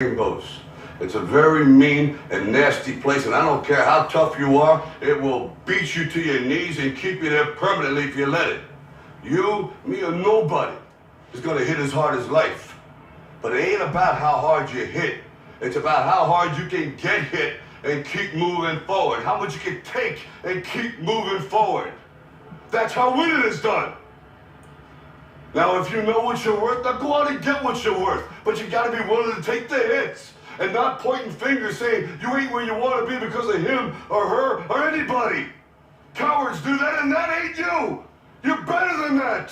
rainbows. It's a very mean and nasty place, and I don't care how tough you are, it will beat you to your knees and keep you there permanently if you let it. You, me, or nobody is gonna hit as hard as life. But it ain't about how hard you hit. It's about how hard you can get hit and keep moving forward. How much you can take and keep moving forward. That's how winning is done. Now, if you know what you're worth, now go out and get what you're worth. But you gotta be willing to take the hits and not pointing fingers saying you ain't where you want to be because of him or her or anybody. Cowards do that, and that ain't you. You're better than that.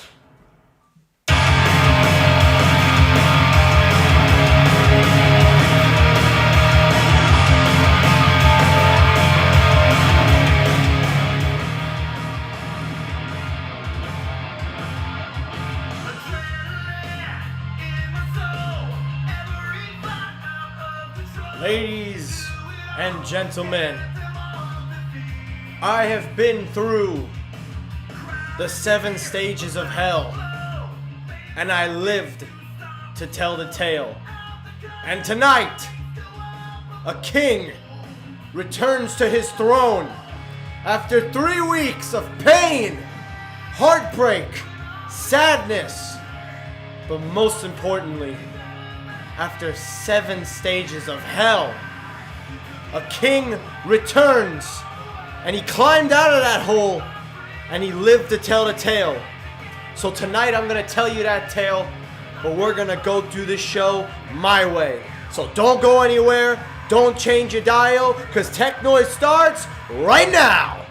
Ladies and gentlemen, I have been through the 7 stages of hell, and I lived to tell the tale. And tonight, a king returns to his throne after 3 weeks of pain, heartbreak, sadness, but most importantly, after 7 stages of hell, a king returns, and he climbed out of that hole, and he lived to tell the tale. So tonight I'm gonna tell you that tale, but we're gonna go through this show my way. So don't go anywhere, don't change your dial, cause Technoid starts right now!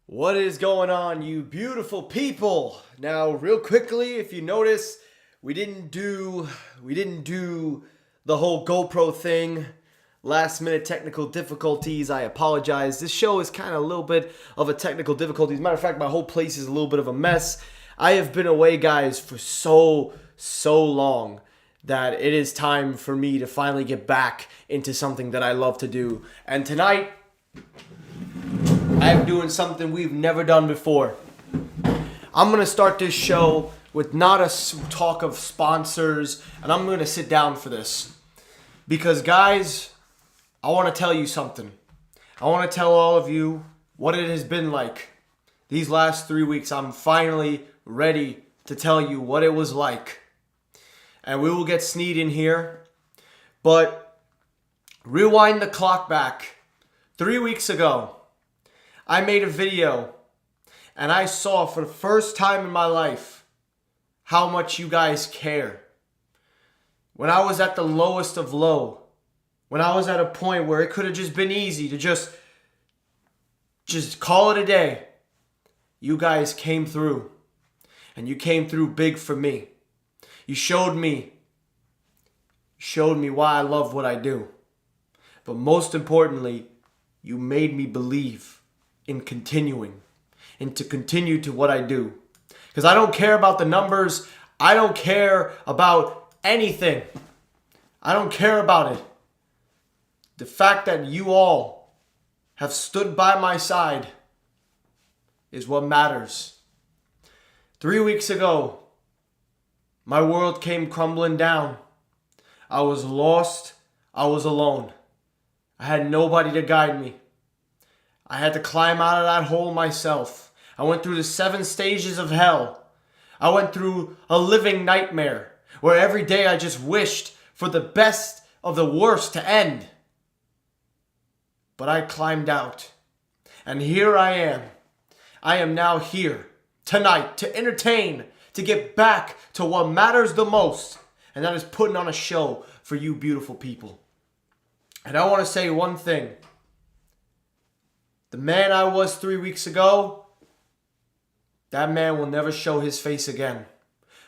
What is going on, you beautiful people? Now, real quickly, if you notice, we didn't do the whole GoPro thing. Last minute technical difficulties. I apologize. This show is kind of a little bit of a technical difficulty. As a matter of fact, my whole place is a little bit of a mess. I have been away, guys, for so long that it is time for me to finally get back into something that I love to do. And tonight, I'm doing something we've never done before. I'm going to start this show with not a talk of sponsors, and I'm going to sit down for this. Because, guys, I want to tell you something. I want to tell all of you what it has been like. These last 3 weeks, I'm finally ready to tell you what it was like. And we will get Sneed in here. But rewind the clock back. 3 weeks ago, I made a video, and I saw for the first time in my life how much you guys care. When I was at the lowest of low, when I was at a point where it could have just been easy to just call it a day, you guys came through, and you came through big for me. You showed me why I love what I do. But most importantly, you made me believe in continuing and to continue to what I do. Because I don't care about the numbers. I don't care about anything. I don't care about it. The fact that you all have stood by my side is what matters. 3 weeks ago, my world came crumbling down. I was lost. I was alone. I had nobody to guide me. I had to climb out of that hole myself. I went through the 7 stages of hell. I went through a living nightmare where every day I just wished for the best of the worst to end. But I climbed out. And here I am. I am now here tonight to entertain, to get back to what matters the most. And that is putting on a show for you beautiful people. And I want to say one thing. The man I was 3 weeks ago, that man will never show his face again.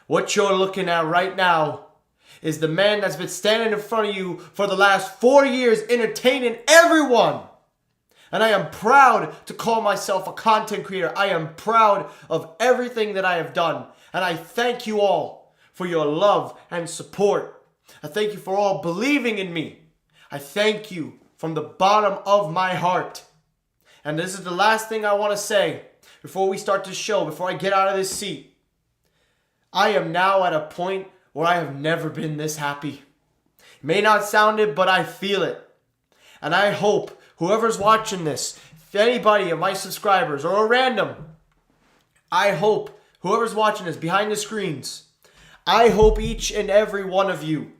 What you're looking at right now is the man that's been standing in front of you for the last 4 years entertaining everyone. And I am proud to call myself a content creator. I am proud of everything that I have done. And I thank you all for your love and support. I thank you for all believing in me. I thank you from the bottom of my heart. And this is the last thing I want to say before we start this show, before I get out of this seat. I am now at a point where I have never been this happy. It may not sound it, but I feel it. And I hope whoever's watching this, if anybody of my subscribers or a random, I hope whoever's watching this behind the screens, I hope each and every one of you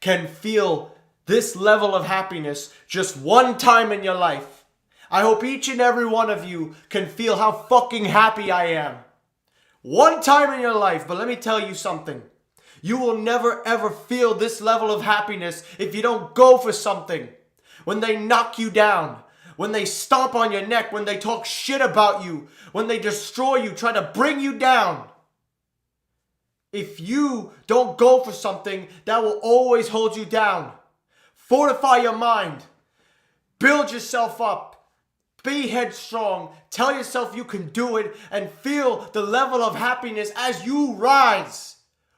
can feel this level of happiness just one time in your life. I hope each and every one of you can feel how fucking happy I am. One time in your life, but let me tell you something. You will never ever feel this level of happiness if you don't go for something. When they knock you down, when they stomp on your neck, when they talk shit about you, when they destroy you, try to bring you down. If you don't go for something, that will always hold you down. Fortify your mind. Build yourself up. Be headstrong. Tell yourself you can do it and feel the level of happiness as you rise.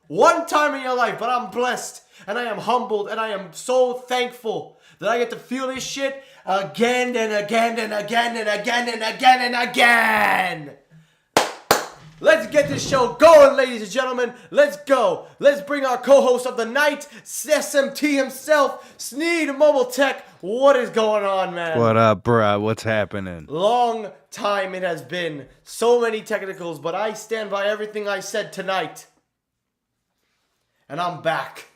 One time in your life, but I'm blessed and I am humbled and I am so thankful that I get to feel this shit again and again and again and again and again and again. Let's get this show going, ladies and gentlemen. Let's go. Let's bring our co-host of the night, SMT himself, Sneed Mobile Tech. What is going on, man? What up, bruh? What's happening? Long time it has been. So many technicals, but I stand by everything I said tonight. And I'm back.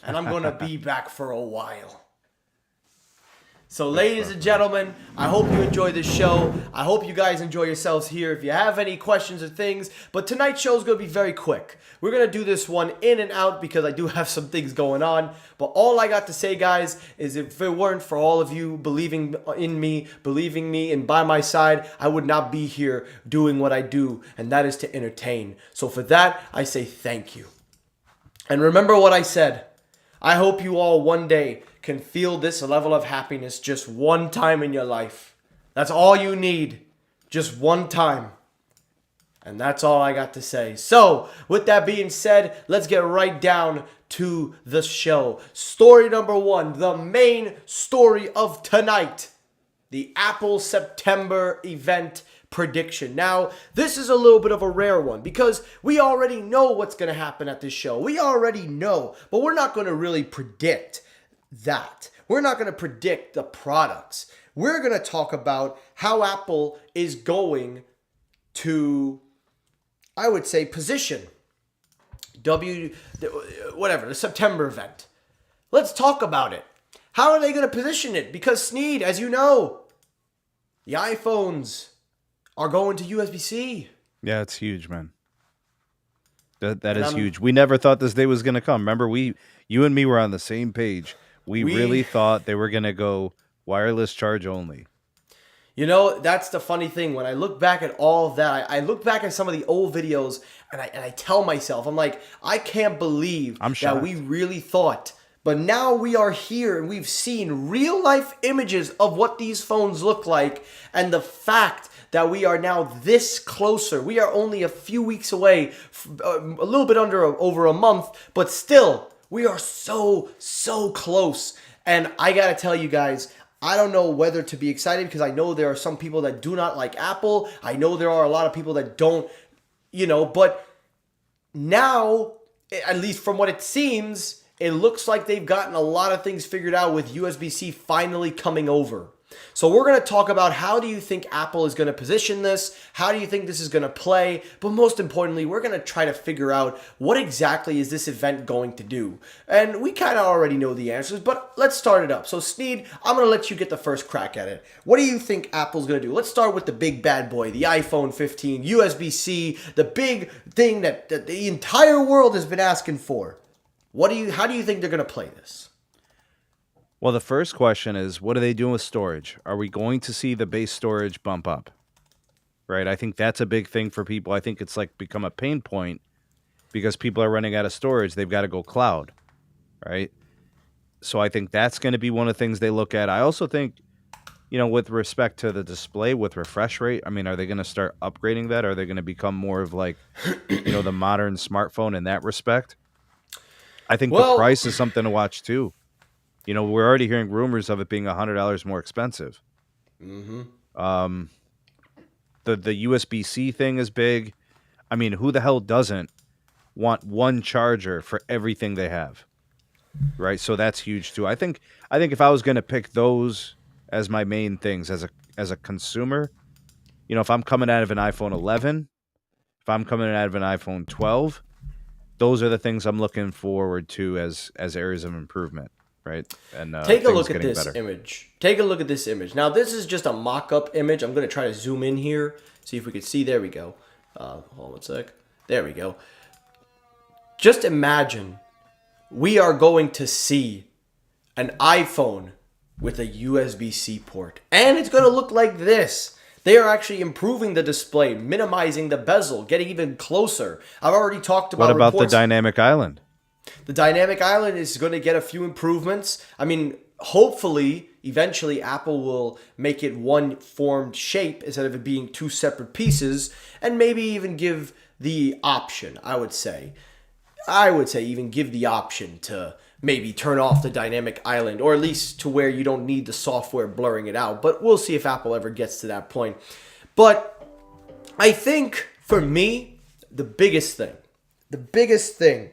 And I'm going to be back for a while. So, ladies and gentlemen, I hope you enjoy this show. I hope you guys enjoy yourselves here. If you have any questions or things, but tonight's show is going to be very quick. We're going to do this one in and out because I do have some things going on. But all I got to say, guys, is if it weren't for all of you believing in me, believing me, and by my side, I would not be here doing what I do, and that is to entertain. So for that, I say thank you. And remember what I said. I hope you all one day can feel this level of happiness just one time in your life. That's all you need. Just one time. And that's all I got to say. So, with that being said, let's get right down to the show. Story number one, the main story of tonight. The Apple September event prediction. Now, this is a little bit of a rare one because we already know what's going to happen at this show. We already know, but we're not going to really predict that. We're not going to predict the products. We're going to talk about how Apple is going to, I would say, position the September event. Let's talk about it. How are they going to position it? Because Sneed, as you know, the iPhones are going to USB-C. Yeah, it's huge, man. That is huge. We never thought this day was going to come. Remember, you and me were on the same page. We really thought they were going to go wireless charge only. You know, that's the funny thing. When I look back at all of that, I look back at some of the old videos and I tell myself, I'm like, I can't believe that we really thought. But now we are here and we've seen real life images of what these phones look like. And the fact that we are now this closer. We are only a few weeks away, a little bit over a month, but still, we are so close. And I gotta tell you guys, I don't know whether to be excited because I know there are some people that do not like Apple. I know there are a lot of people that don't, but now, at least from what it seems, it looks like they've gotten a lot of things figured out with USB-C finally coming over. So we're going to talk about how do you think Apple is going to position this? How do you think this is going to play? But most importantly, we're going to try to figure out what exactly is this event going to do. And we kind of already know the answers, but let's start it up. So Sneed, I'm going to let you get the first crack at it. What do you think Apple's going to do? Let's start with the big bad boy, the iPhone 15, USB-C, the big thing that the entire world has been asking for. How do you think they're going to play this? Well, the first question is, what are they doing with storage? Are we going to see the base storage bump up? Right? I think that's a big thing for people. I think it's like become a pain point because people are running out of storage. They've got to go cloud, right? So I think that's going to be one of the things they look at. I also think, with respect to the display with refresh rate, I mean, are they going to start upgrading that? Are they going to become more of like, the modern smartphone in that respect? I think the price is something to watch too. We're already hearing rumors of it being $100 more expensive. Mm-hmm. The USB-C thing is big. I mean, who the hell doesn't want one charger for everything they have, right? So that's huge too. I think if I was going to pick those as my main things as a consumer, if I'm coming out of an iPhone 11, if I'm coming out of an iPhone 12, those are the things I'm looking forward to as areas of improvement. Right, and take a look at this image. Take a look at this image. Now, this is just a mock-up image. I'm going to try to zoom in here, see if we can see. There we go. Hold on one sec. There we go. Just imagine we are going to see an iPhone with a USB-C port, and it's going to look like this. They are actually improving the display, minimizing the bezel, getting even closer. I've already talked about. What about the dynamic island? The dynamic island is going to get a few improvements. I mean, hopefully, eventually, Apple will make it one formed shape instead of it being two separate pieces, and maybe even give the option, I would say even give the option to maybe turn off the dynamic island, or at least to where you don't need the software blurring it out. But we'll see if Apple ever gets to that point. But I think, for me, the biggest thing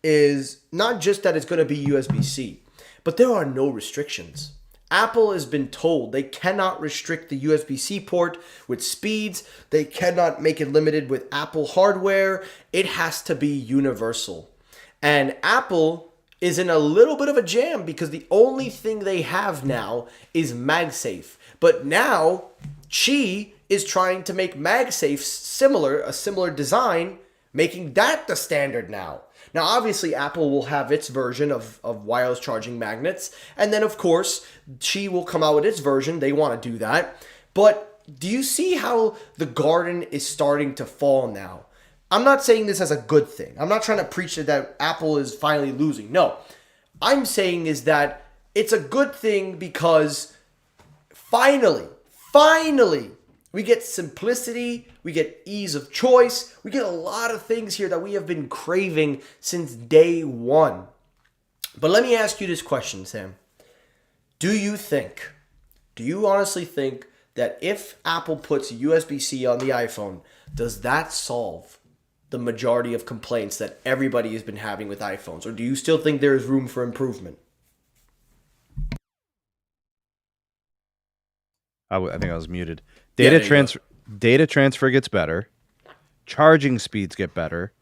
is not just that it's going to be USB-C, but there are no restrictions. Apple has been told they cannot restrict the USB-C port with speeds. They cannot make it limited with Apple hardware. It has to be universal. And Apple is in a little bit of a jam because the only thing they have now is MagSafe. But now, Qi is trying to make MagSafe a similar design, making that the standard now. Now, obviously, Apple will have its version of wireless charging magnets. And then, of course, Qi will come out with its version. They want to do that. But do you see how the garden is starting to fall now? I'm not saying this as a good thing. I'm not trying to preach that Apple is finally losing. No. I'm saying is that it's a good thing because finally, we get simplicity, we get ease of choice, we get a lot of things here that we have been craving since day one. But let me ask you this question, Sam. Do you honestly think that if Apple puts USB-C on the iPhone, does that solve the majority of complaints that everybody has been having with iPhones? Or do you still think there is room for improvement? I think I was muted. Data transfer gets better. Charging speeds get better.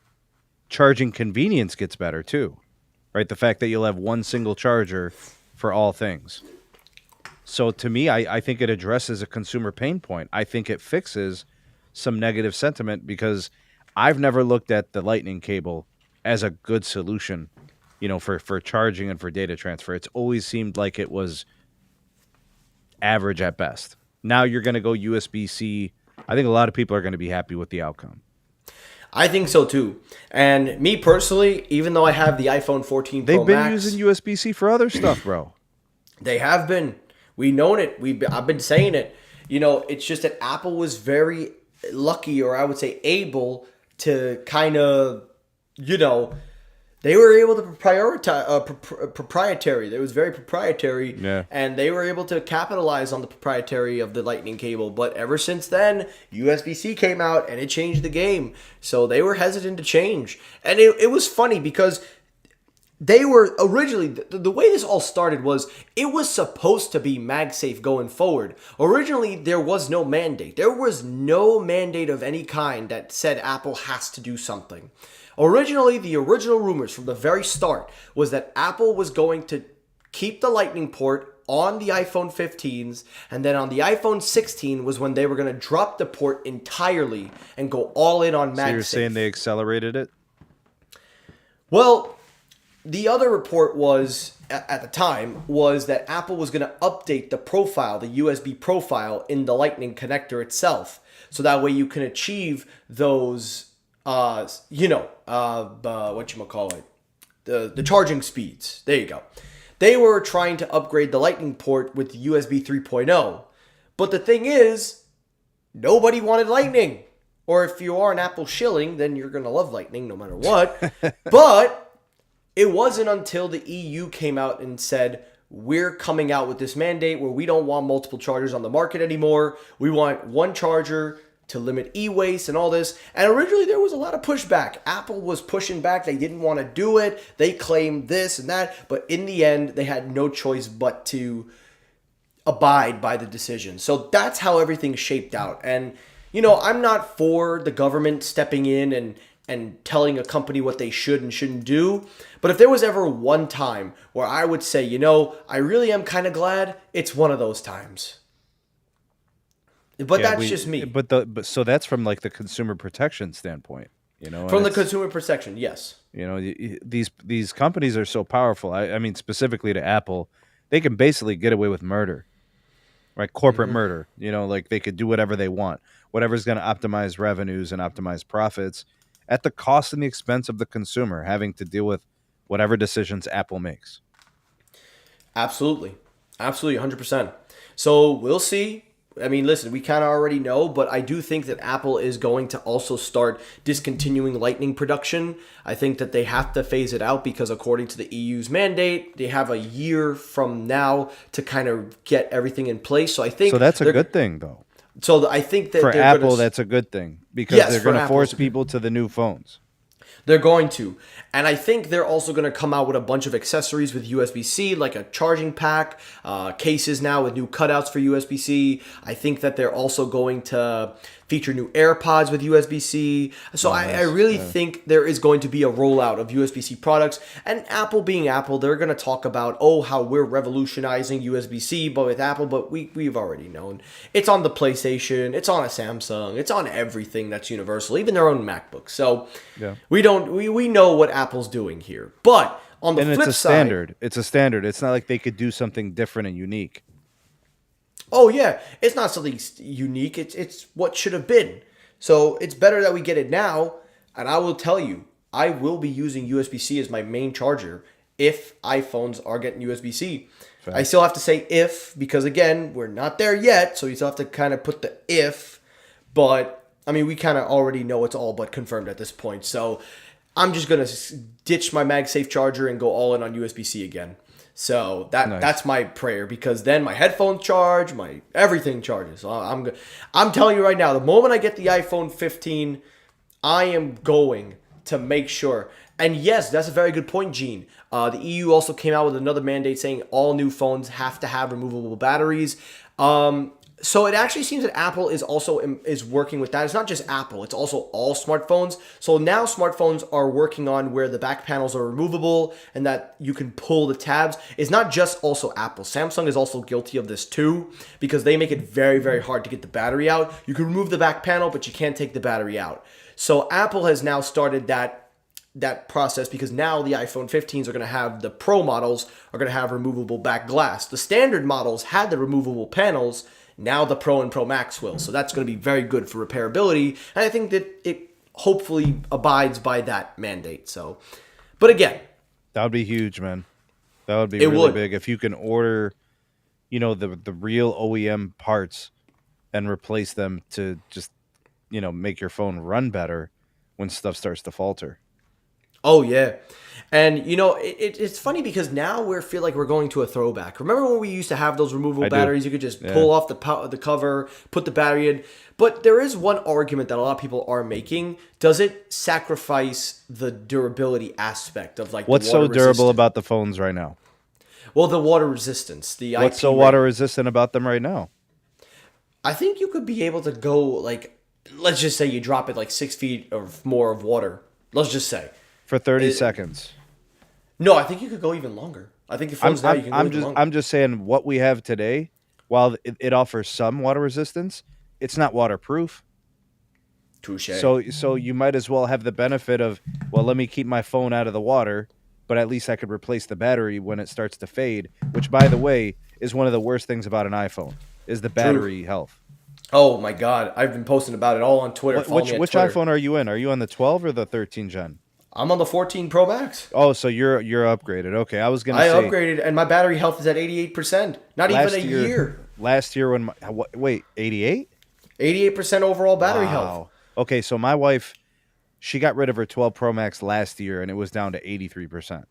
Charging convenience gets better too. Right? The fact that you'll have one single charger for all things. So to me, I think it addresses a consumer pain point. I think it fixes some negative sentiment because I've never looked at the Lightning cable as a good solution, for charging and for data transfer. It's always seemed like it was average at best. Now you're going to go USB-C. I think a lot of people are going to be happy with the outcome. I think so too. And me personally, even though I have the iPhone 14 Pro Max, they've been using USB-C for other stuff, bro. They have been. We've known it. I've been saying it. It's just that Apple was very lucky, or I would say able to kind of, they were able to prioritize proprietary. It was very proprietary, yeah. And they were able to capitalize on the proprietary of the Lightning cable. But ever since then, USB-C came out and it changed the game. So they were hesitant to change, and it was funny because they were originally the way this all started was it was supposed to be MagSafe going forward. Originally, there was no mandate. There was no mandate of any kind that said Apple has to do something. Originally, the original rumors from the very start was that Apple was going to keep the Lightning port on the iPhone 15s, and then on the iPhone 16 was when they were going to drop the port entirely and go all in on MagSafe. So you're saying they accelerated it? Well, the other report was, at the time, was that Apple was going to update the profile, the USB profile in the Lightning connector itself. So that way you can achieve those, whatchamacallit, the charging speeds. There you go. They were trying to upgrade the Lightning port with USB 3.0. But the thing is, nobody wanted Lightning. Or if you are an Apple shilling, then you're going to love Lightning no matter what. But it wasn't until the EU came out and said, we're coming out with this mandate where we don't want multiple chargers on the market anymore. We want one charger to limit e-waste and all this. And originally there was a lot of pushback. Apple was pushing back. They didn't want to do it. They claimed this and that. But in the end, they had no choice but to abide by the decision. So that's how everything shaped out. And, I'm not for the government stepping in and telling a company what they should and shouldn't do. But if there was ever one time where I would say, I really am kind of glad, it's one of those times. But that's just me. But so that's from like the consumer protection standpoint, From the consumer protection, yes. These companies are so powerful. I mean, specifically to Apple, they can basically get away with murder, right? Corporate murder. Like they could do whatever they want, whatever's going to optimize revenues and optimize profits, at the cost and the expense of the consumer having to deal with whatever decisions Apple makes. Absolutely. Absolutely, 100%. So we'll see. I mean, listen, we kind of already know, but I do think that Apple is going to also start discontinuing Lightning production. I think that they have to phase it out because according to the EU's mandate, they have a year from now to kind of get everything in place. So I think... So that's a good thing, though. So I think that for Apple, that's a good thing because they're going to force people to the new phones. They're going to. And I think they're also going to come out with a bunch of accessories with USB-C, like a charging pack, cases now with new cutouts for USB-C. I think that they're also going to feature new AirPods with USB-C. So I really think there is going to be a rollout of USB-C products. And Apple being Apple, they're going to talk about, how we're revolutionizing USB-C but with Apple. But we've already known. It's on the PlayStation. It's on a Samsung. It's on everything that's universal, even their own MacBook. So we know what Apple's doing here. But on the flip side... It's a standard. It's not like they could do something different and unique. Oh, yeah. It's not something unique. It's what should have been. So it's better that we get it now. And I will tell you, I will be using USB-C as my main charger if iPhones are getting USB-C. I still have to say if, because again, we're not there yet. So you still have to kind of put the if. But, I mean, we kind of already know it's all but confirmed at this point. So I'm just going to ditch my MagSafe charger and go all in on USB-C again. So that's my prayer, because then my headphones charge, my everything charges. So I'm telling you right now, the moment I get the iPhone 15, I am going to make sure. And yes, that's a very good point, Gene. The EU also came out with another mandate saying all new phones have to have removable batteries. So it actually seems that Apple is also working with that. It's not just Apple, it's also all smartphones. So now smartphones are working on where the back panels are removable and that you can pull the tabs. It's not just also Apple. Samsung is also guilty of this too, because they make it very, very hard to get the battery out. You can remove the back panel, but you can't take the battery out. So Apple has now started that process, because now the iPhone 15s are going to have, the Pro models are going to have removable back glass. The standard models had the removable panels. Now the Pro and Pro Max will. So that's going to be very good for repairability. And I think that it hopefully abides by that mandate. So, but again, that would be huge, man. That would be really big if you can order, the real OEM parts and replace them to just, make your phone run better when stuff starts to falter. Oh yeah. And it's funny because now we feel like we're going to a throwback. Remember when we used to have those removable I do. batteries? You could just Yeah. pull off the cover, put the battery in. But there is one argument that a lot of people are making. Does it sacrifice the durability aspect of like What's the so water durable resistant? about the phones right now? Well, the water resistance, the What's IP so rating. water resistant about them right now? I think you could be able to go like, let's just say you drop it like 6 feet or more of water. Let's just say. For 30 seconds. No, I think you could go even longer. I think your phones now you can go even longer. I'm just saying what we have today, while it offers some water resistance, it's not waterproof. Touche. So you might as well have the benefit of, well, let me keep my phone out of the water, but at least I could replace the battery when it starts to fade, which, by the way, is one of the worst things about an iPhone, is the battery health. Oh my God, I've been posting about it all on Twitter. Which iPhone are you in? Are you on the 12 or the 13 gen? I'm on the 14 Pro Max. Oh, so you're upgraded. Okay, I was gonna I say upgraded, and my battery health is at 88%. Not even a year. Last year when wait 88? 88% overall battery health. Wow. Okay, so my wife, she got rid of her 12 Pro Max last year, and it was down to 83%.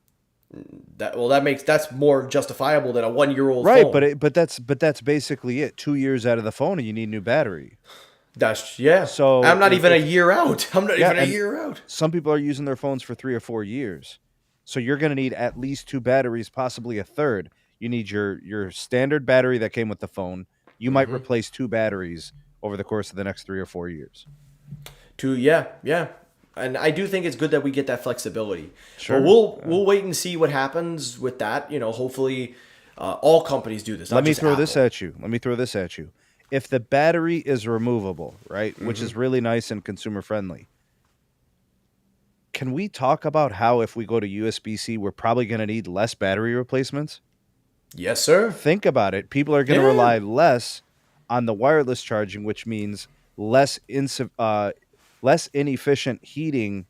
That's more justifiable than a 1-year-old Right, phone. but that's basically it. 2 years out of the phone, and you need new battery. So I'm not even a year out. I'm not even a year out. Some people are using their phones for 3 or 4 years, so you're going to need at least 2 batteries, possibly a third. You need your standard battery that came with the phone. You might replace 2 batteries over the course of the next 3 or 4 years. Yeah. And I do think it's good that we get that flexibility. Sure. But we'll wait and see what happens with that. Hopefully all companies do this. Let me throw this at you. If the battery is removable, right, which is really nice and consumer friendly, can we talk about how if we go to USB-C, we're probably going to need less battery replacements? Yes, sir. Think about it. People are going to rely less on the wireless charging, which means less inefficient heating,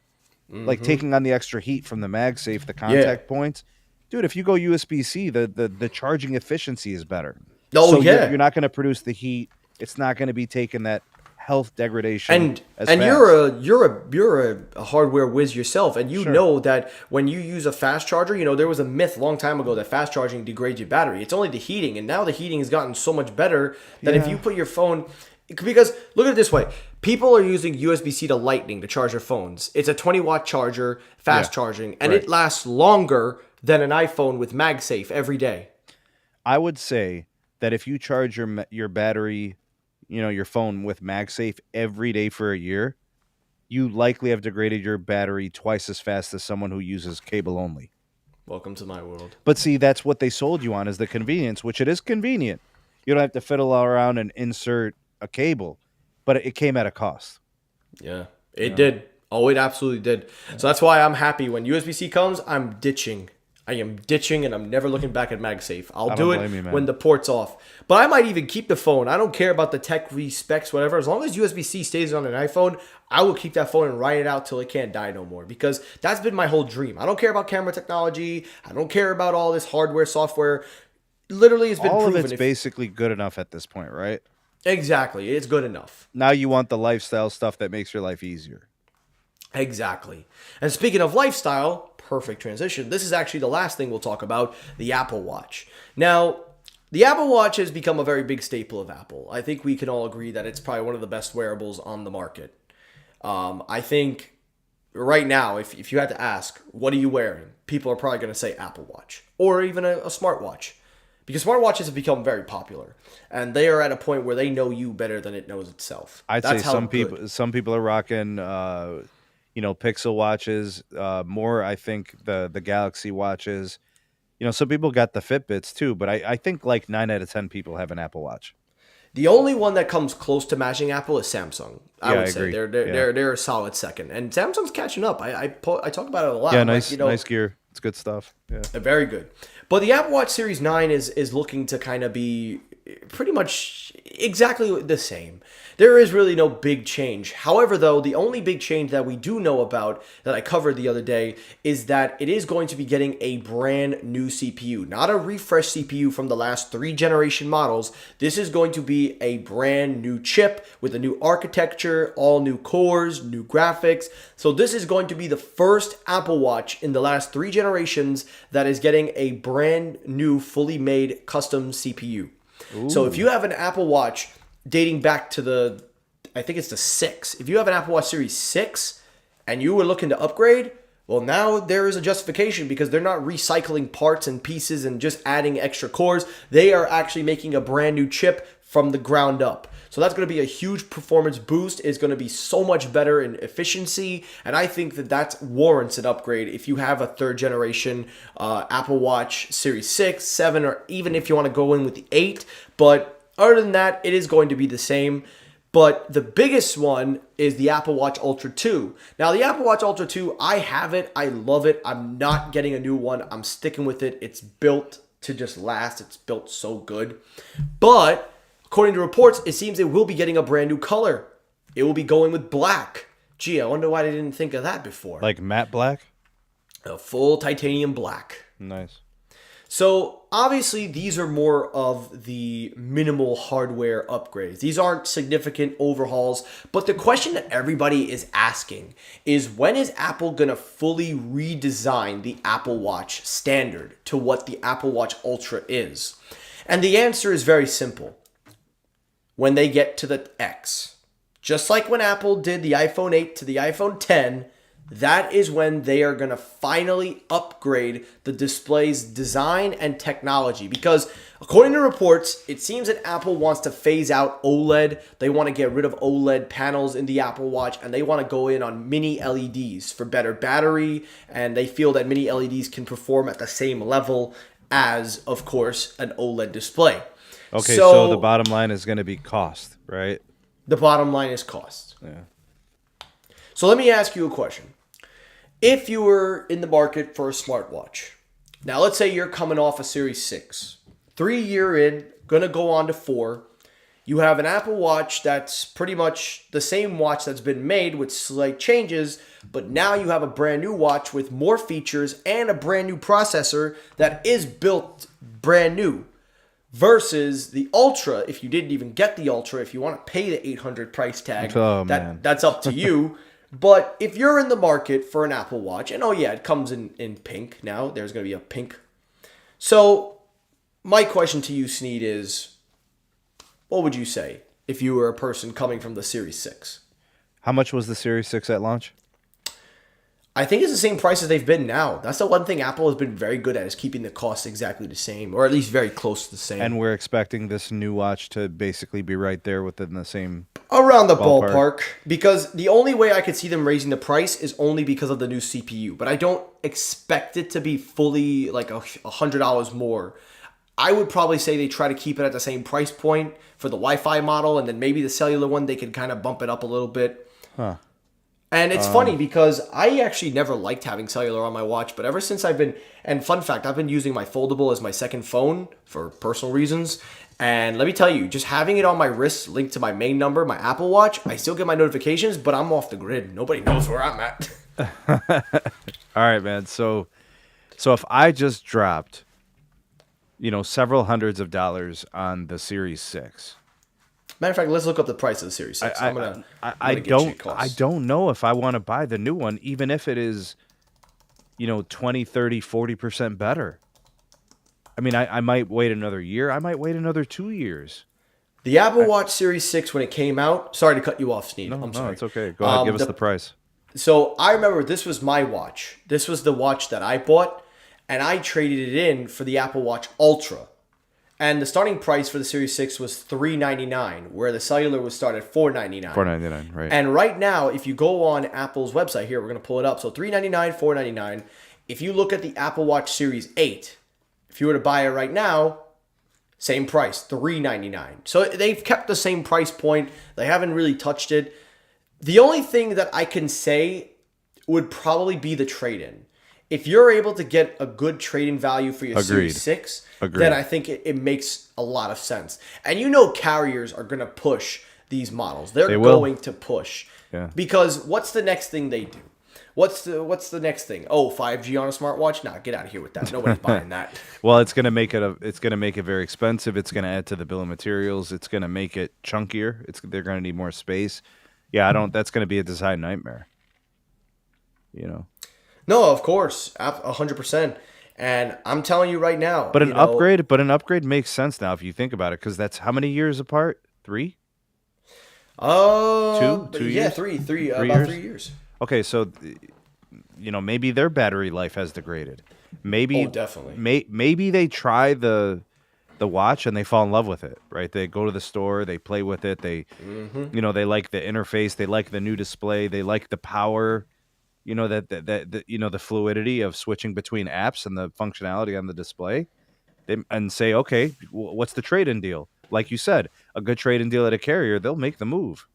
like taking on the extra heat from the MagSafe, the contact points. Dude, if you go USB-C, the charging efficiency is better. You're not going to produce the heat. It's not going to be taking that health degradation. And you're a hardware whiz yourself, and you know that when you use a fast charger, there was a myth a long time ago that fast charging degrades your battery. It's only the heating, and now the heating has gotten so much better that if you put your phone, because look at it this way, people are using USB-C to Lightning to charge their phones. It's a 20-watt charger, fast charging, and it lasts longer than an iPhone with MagSafe every day. I would say that if you charge your battery, your phone with MagSafe every day for a year, you likely have degraded your battery twice as fast as someone who uses cable only. Welcome to my world. But see, that's what they sold you on, is the convenience, which it is convenient. You don't have to fiddle around and insert a cable, but it came at a cost. Yeah, it did. Oh, it absolutely did. So that's why I'm happy when USB-C comes. I'm ditching. I am ditching, and I'm never looking back at MagSafe. I'll do it when the port's off. But I might even keep the phone. I don't care about the tech specs, whatever. As long as USB-C stays on an iPhone, I will keep that phone and ride it out till it can't die no more. Because that's been my whole dream. I don't care about camera technology. I don't care about all this hardware, software. Literally, it's been proven. All of it's basically good enough at this point, right? Exactly. It's good enough. Now you want the lifestyle stuff that makes your life easier. Exactly. And speaking of lifestyle, perfect transition. This is actually the last thing we'll talk about, the Apple Watch. Now, the Apple Watch has become a very big staple of Apple. I think we can all agree that it's probably one of the best wearables on the market. I think right now, if you had to ask, what are you wearing? People are probably going to say Apple Watch or even a smartwatch. Because smartwatches have become very popular, and they are at a point where they know you better than it knows itself. I'd say some people are rocking, Pixel watches. More, I think the Galaxy watches. Some people got the Fitbits too, but I think like 9 out of 10 people have an Apple Watch. The only one that comes close to matching Apple is Samsung. I would say agree. they're a solid second, and Samsung's catching up. I talk about it a lot. Yeah, nice gear. It's good stuff. Yeah, very good. But the Apple Watch Series 9 is looking to kind of be pretty much exactly the same. There is really no big change. However, though, the only big change that we do know about that I covered the other day is that it is going to be getting a brand new CPU. Not a refresh CPU from the last 3 generation models. This is going to be a brand new chip with a new architecture, all new cores, new graphics. So this is going to be the first Apple Watch in the last 3 generations that is getting a brand new, fully made custom CPU. Ooh. So if you have an Apple Watch dating back to I think it's the 6. If you have an Apple Watch Series 6 and you were looking to upgrade, well, now there is a justification because they're not recycling parts and pieces and just adding extra cores. They are actually making a brand new chip from the ground up. So that's going to be a huge performance boost. It's going to be so much better in efficiency. And I think that warrants an upgrade if you have a 3rd generation Apple Watch Series 6, 7, or even if you want to go in with the 8. But other than that, it is going to be the same. But the biggest one is the Apple Watch Ultra 2. Now, the Apple Watch Ultra 2, I have it. I love it. I'm not getting a new one. I'm sticking with it. It's built to just last. It's built so good. But according to reports, it seems it will be getting a brand new color. It will be going with black. Gee, I wonder why they didn't think of that before. Like matte black? A full titanium black. Nice. So obviously these are more of the minimal hardware upgrades. These aren't significant overhauls, but the question that everybody is asking is when is Apple going to fully redesign the Apple Watch standard to what the Apple Watch Ultra is? And the answer is very simple. When they get to the X. Just like when Apple did the iPhone 8 to the iPhone 10, that is when they are going to finally upgrade the display's design and technology. Because according to reports, it seems that Apple wants to phase out OLED. They want to get rid of OLED panels in the Apple Watch, and they want to go in on mini LEDs for better battery. And they feel that mini LEDs can perform at the same level as, of course, an OLED display. Okay, so the bottom line is going to be cost, right? The bottom line is cost. Yeah. So let me ask you a question. If you were in the market for a smartwatch, now let's say you're coming off a Series 6, 3 year in, gonna go on to 4, you have an Apple Watch that's pretty much the same watch that's been made with slight changes, but now you have a brand new watch with more features and a brand new processor that is built brand new. Versus the Ultra, if you didn't even get the Ultra, if you want to pay the $800 price tag, that's up to you. But if you're in the market for an Apple Watch, and oh yeah, it comes in pink now. There's going to be a pink. So my question to you, Sneed, is what would you say if you were a person coming from the Series 6? How much was the Series 6 at launch? I think it's the same price as they've been now. That's the one thing Apple has been very good at, is keeping the cost exactly the same, or at least very close to the same. And we're expecting this new watch to basically be right there within the same around the ballpark. Because the only way I could see them raising the price is only because of the new CPU. But I don't expect it to be fully like $100 more. I would probably say they try to keep it at the same price point for the Wi-Fi model, and then maybe the cellular one, they could kind of bump it up a little bit. Huh. And it's funny because I actually never liked having cellular on my watch, but ever since and fun fact, I've been using my foldable as my second phone for personal reasons. And let me tell you, just having it on my wrist linked to my main number, my Apple Watch, I still get my notifications, but I'm off the grid. Nobody knows where I'm at. All right, man. So if I just dropped, several hundreds of dollars on the Series 6. Matter of fact, let's look up the price of the Series 6. I don't know if I want to buy the new one, even if it is, 20, 30, 40% better. I mean, I might wait another year. I might wait another 2 years. The Apple Watch Series 6, when it came out, sorry to cut you off, Sneed. I'm sorry. It's okay. Go ahead. Give us the price. So I remember this was my watch. This was the watch that I bought, and I traded it in for the Apple Watch Ultra. And the starting price for the Series 6 was $399, where the cellular would start at $499. $499, right. And right now, if you go on Apple's website here, we're going to pull it up. So $399, $499. If you look at the Apple Watch Series 8, if you were to buy it right now, same price, $399. So they've kept the same price point. They haven't really touched it. The only thing that I can say would probably be the trade-in. if you're able to get a good trading value for your Agreed. Series 6, Agreed. then I think it makes a lot of sense. And you know carriers are going to push these models. They're They will. going to push. Yeah. Because what's the next thing they do? What's the next thing? Oh, 5G on a smartwatch? Nah, get out of here with that. Nobody's buying that. Well, it's gonna make it very expensive. It's gonna add to the bill of materials. It's gonna make it chunkier. They're gonna need more space. Yeah, that's gonna be a design nightmare. You know. No, of course, 100%. And I'm telling you right now. But an upgrade makes sense now if you think about it, because that's how many years apart? 3? Two Yeah, years? three, About about 3 years. Okay, so maybe their battery life has degraded. Maybe definitely. Maybe they try the watch and they fall in love with it, right? They go to the store, they play with it, they they like the interface, they like the new display, they like the power, that the fluidity of switching between apps and the functionality on the display. And say, okay, what's the trade-in deal? Like you said, a good trade-in deal at a carrier, they'll make the move.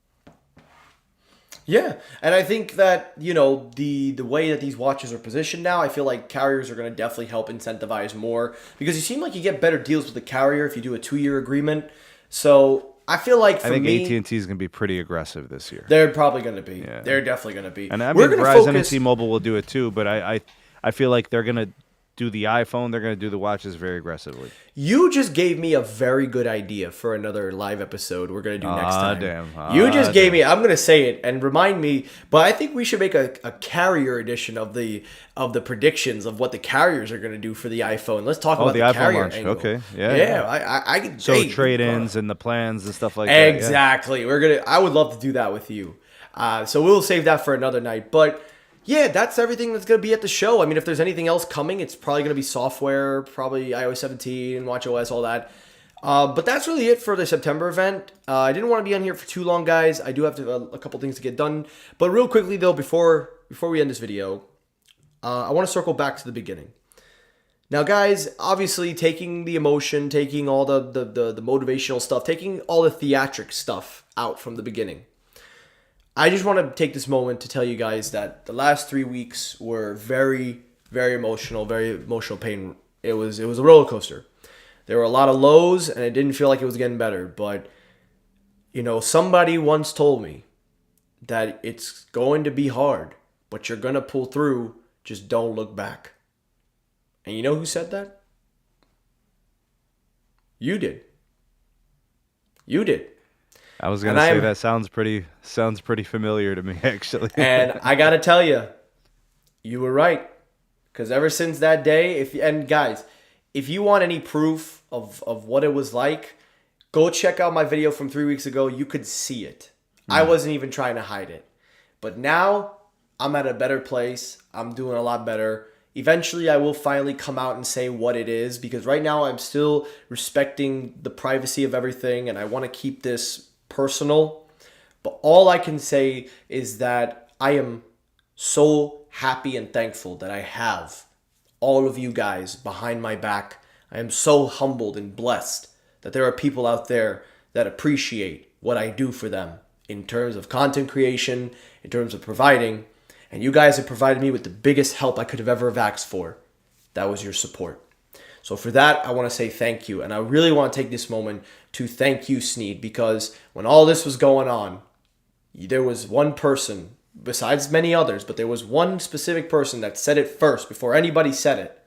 Yeah, and I think that, the way that these watches are positioned now, I feel like carriers are going to definitely help incentivize more, because you seem like you get better deals with the carrier if you do a 2-year agreement. So I feel like I think AT&T is going to be pretty aggressive this year. They're probably going to be. Yeah. They're definitely going to be. And I mean, Verizon and T-Mobile will do it too, but I feel like they're going to do the iPhone, they're going to do the watches very aggressively. You just gave me a very good idea for another live episode we're going to do next time. Damn. You just gave me, I'm going to say it and remind me, but I think we should make a carrier edition of the predictions of what the carriers are going to do for the iPhone. Let's talk about the iPhone carrier launch. Angle. Okay. Yeah. Yeah. I can. So trade-ins and the plans and stuff like that. Exactly. Yeah. I would love to do that with you. So we'll save that for another night. But yeah, that's everything that's going to be at the show. I mean, if there's anything else coming, it's probably going to be software, probably iOS 17, watchOS, all that. But that's really it for the September event. I didn't want to be on here for too long, guys. I do have a couple things to get done. But real quickly, though, before we end this video, I want to circle back to the beginning. Now, guys, obviously, taking the emotion, taking all the motivational stuff, taking all the theatric stuff out from the beginning, I just want to take this moment to tell you guys that the last 3 weeks were very, very emotional pain. It was a roller coaster. There were a lot of lows, and it didn't feel like it was getting better. But, somebody once told me that it's going to be hard, but you're going to pull through. Just don't look back. And you know who said that? You did. You did. I was gonna say that sounds pretty familiar to me, actually. And I gotta tell you, you were right. Because ever since that day, guys, if you want any proof of what it was like, go check out my video from 3 weeks ago. You could see it. I wasn't even trying to hide it. But now I'm at a better place. I'm doing a lot better. Eventually, I will finally come out and say what it is, because right now I'm still respecting the privacy of everything, and I want to keep this personal. But all I can say is that I am so happy and thankful that I have all of you guys behind my back. I am so humbled and blessed that there are people out there that appreciate what I do for them in terms of content creation, in terms of providing. And you guys have provided me with the biggest help I could have ever asked for. That was your support. So for that, I want to say thank you. And I really want to take this moment to thank you, Sneed, because when all this was going on, there was one person, besides many others, but there was one specific person that said it first before anybody said it.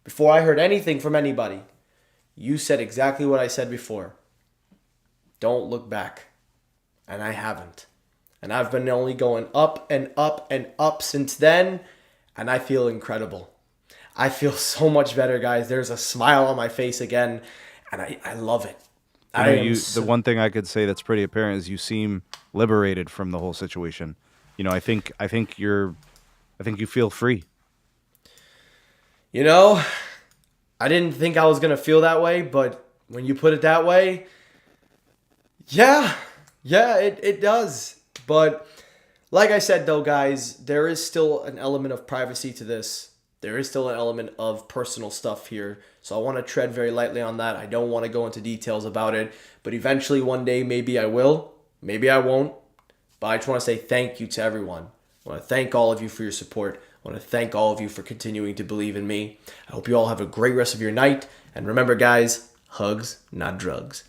Before I heard anything from anybody, you said exactly what I said before. Don't look back. And I haven't. And I've been only going up and up and up since then, and I feel incredible. I feel so much better, guys. There's a smile on my face again, and I love it. The one thing I could say that's pretty apparent is you seem liberated from the whole situation. I think you feel free. I didn't think I was gonna feel that way, but when you put it that way, yeah, it does. But like I said, though, guys, there is still an element of privacy to this. There is still an element of personal stuff here. So I want to tread very lightly on that. I don't want to go into details about it. But eventually, one day, maybe I will. Maybe I won't. But I just want to say thank you to everyone. I want to thank all of you for your support. I I want to thank all of you for continuing to believe in me. I hope you all have a great rest of your night. And remember, guys, hugs, not drugs.